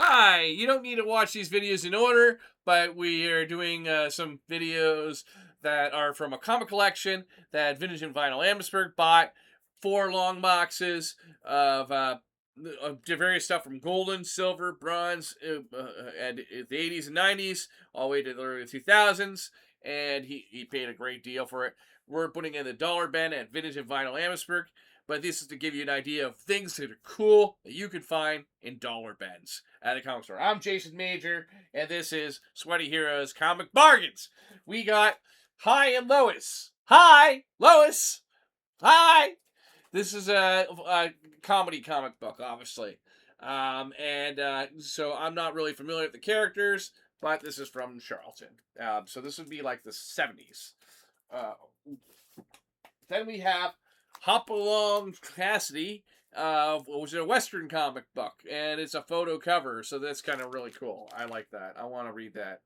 Hi, you don't need to watch these videos in order, but we are doing some videos that are from a comic collection that Vintage and Vinyl Amherstburg bought. 4 long boxes of various stuff from golden, silver, bronze, and the 80s and 90s, all the way to the early 2000s. And he paid a great deal for it. We're putting in the dollar bin at Vintage and Vinyl Amherstburg, but this is to give you an idea of things that are cool that you can find in dollar bins at a comic store. I'm Jason Major, and this is Sweaty Heroes Comic Bargains. We got Hi and Lois. Hi, Lois. Hi. This is a comedy comic book, obviously. So I'm not really familiar with the characters, but this is from Charlton. So this would be like the 70s. Uh, then we have Hop Along Cassidy, which is a Western comic book, and it's a photo cover, so that's kind of really cool. I like that. I want to read that.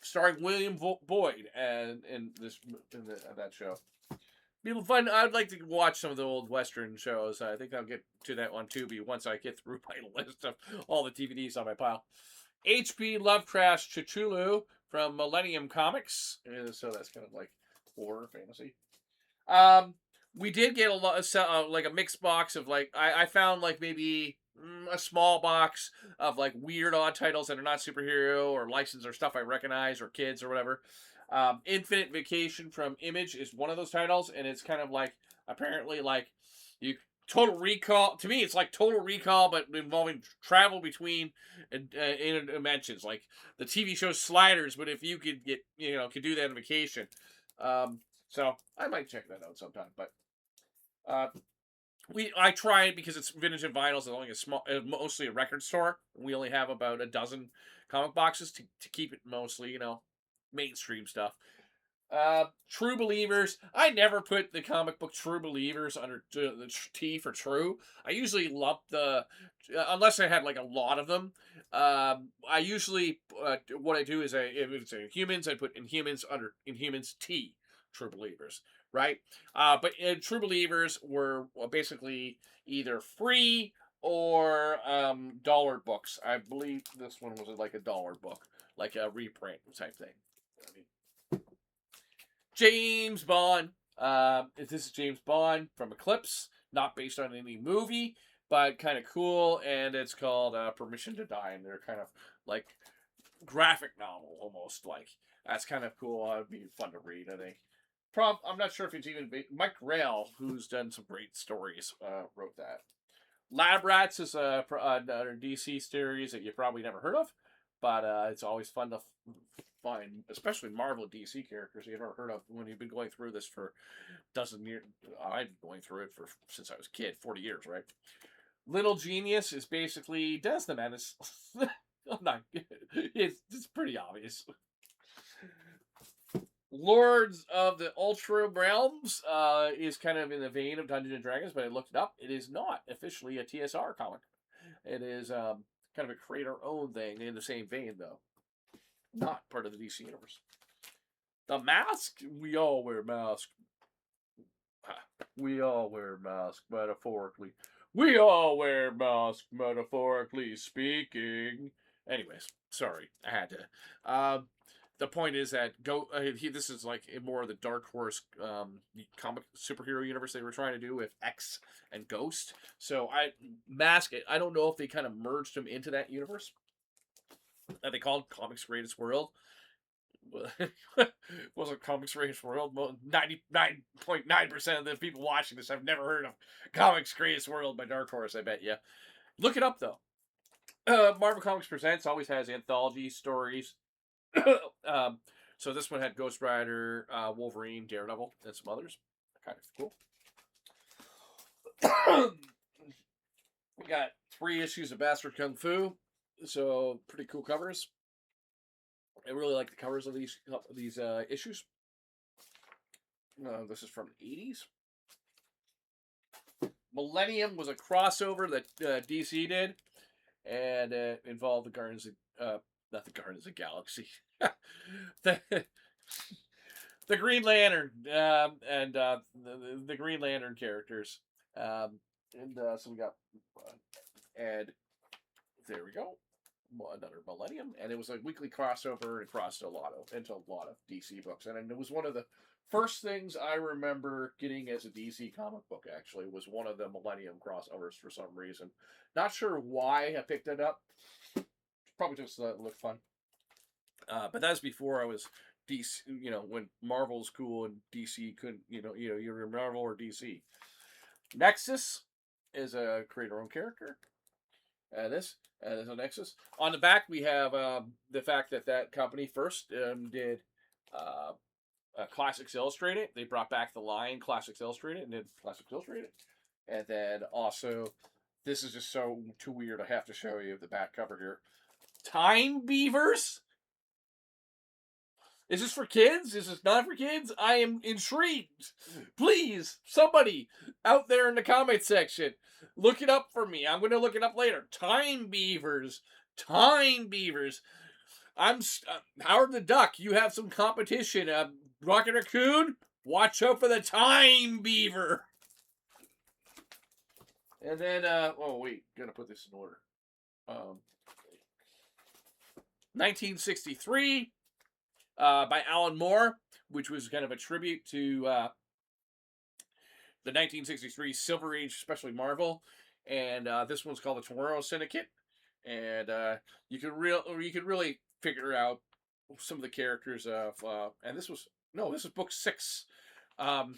Starring William Boyd and in that show. Be fun. I'd like to watch some of the old Western shows. I think I'll get to that one too. Once I get through my list of all the DVDs on my pile. H.P. Lovecraft's Cthulhu from Millennium Comics. So that's kind of like horror fantasy. We did get a lot of like a mixed box of like I found like maybe a small box of like weird odd titles that are not superhero or licensed or stuff I recognize or kids or whatever. Infinite Vacation from Image is one of those titles, and it's kind of like apparently like you Total Recall. To me, it's like Total Recall, but involving travel between dimensions, like the TV show Sliders. But if you could get could do that in Vacation. So I might check that out sometime. But I try it because it's Vintage and Vinyls. It's only mostly a record store. We only have about a dozen comic boxes to keep it mostly mainstream stuff. True Believers. I never put the comic book True Believers under the T for True. I usually lump unless I had like a lot of them. I usually what I do is if it's Inhumans, I put Inhumans under Inhumans T. True Believers, right? But True Believers were basically either free or dollar books. I believe this one was like a dollar book, like a reprint type thing. James Bond. This is James Bond from Eclipse, not based on any movie, but kind of cool, and it's called Permission to Die, and they're kind of like graphic novel almost. Like that's kind of cool. It'd be fun to read, I think. I'm not sure if it's even Mike Rail, who's done some great stories, wrote that. Lab Rats is another DC series that you probably never heard of, but it's always fun to find, especially Marvel DC characters you've never heard of when you've been going through this for dozen years. I've been going through it since I was a kid, 40 years, right? Little Genius is basically Des the Menace. It's pretty obvious. Lords of the Ultra Realms is kind of in the vein of Dungeons and Dragons, but I looked it up. It is not officially a TSR comic. It is kind of a create our own thing in the same vein, though. Not part of the DC universe. The Mask? We all wear masks. We all wear masks, metaphorically. We all wear masks, metaphorically speaking. Anyways, sorry, I had to. The point is that this is like more of the Dark Horse comic superhero universe they were trying to do with X and Ghost. So Mask. I don't know if they kind of merged them into that universe that they called Comics Greatest World. Wasn't Comics Greatest World? 99.9% of the people watching this have never heard of Comics Greatest World by Dark Horse. I bet you. Look it up though. Marvel Comics Presents always has anthology stories. So this one had Ghost Rider, Wolverine, Daredevil, and some others. Kind of cool. We got 3 issues of Bastard Kung Fu, so pretty cool covers. I really like the covers of these issues. This is from the 80s. Millennium was a crossover that DC did, and it involved the Guardians of not the Guardians of the Galaxy. the Green Lantern and the Green Lantern characters. So we got Ed there we go. Another millennium, and it was a weekly crossover and crossed into a lot of DC books, and it was one of the first things I remember getting as a DC comic book. Actually, was one of the millennium crossovers for some reason. Not sure why I picked it up. Probably just looked fun. But that's before I was DC. You know, when Marvel's cool and DC couldn't. You're Marvel or DC. Nexus is a create your own character. This is a Nexus. On the back, we have the fact that company first did Classics Illustrated. They brought back the line Classics Illustrated and did Classics Illustrated. And then also, this is just so too weird. I have to show you the back cover here. Time Beavers? Is this for kids? Is this not for kids? I am intrigued. Please, somebody out there in the comment section, look it up for me. I'm going to look it up later. Time Beavers. Time Beavers. I'm Howard the Duck. You have some competition. Rocket Raccoon, watch out for the Time Beaver. And then, oh wait, gotta put this in order. 1963. By Alan Moore, which was kind of a tribute to the 1963 Silver Age, especially Marvel. And this one's called the Tomorrow Syndicate. And you could really figure out some of the characters of. And this is book 6. Youngblood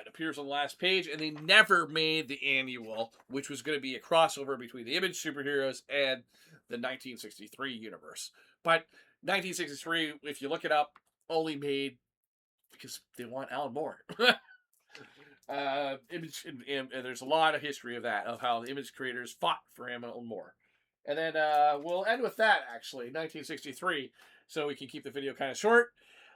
appears on the last page, and they never made the annual, which was going to be a crossover between the Image superheroes and the 1963 universe. But 1963, if you look it up, only made because they want Alan Moore. Image, and there's a lot of history of that, of how the Image creators fought for Alan Moore. And then we'll end with that, actually, 1963, so we can keep the video kind of short.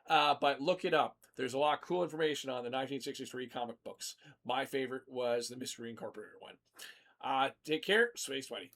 But look it up. There's a lot of cool information on the 1963 comic books. My favorite was the Mystery Incorporated one. Take care. Space Buddy.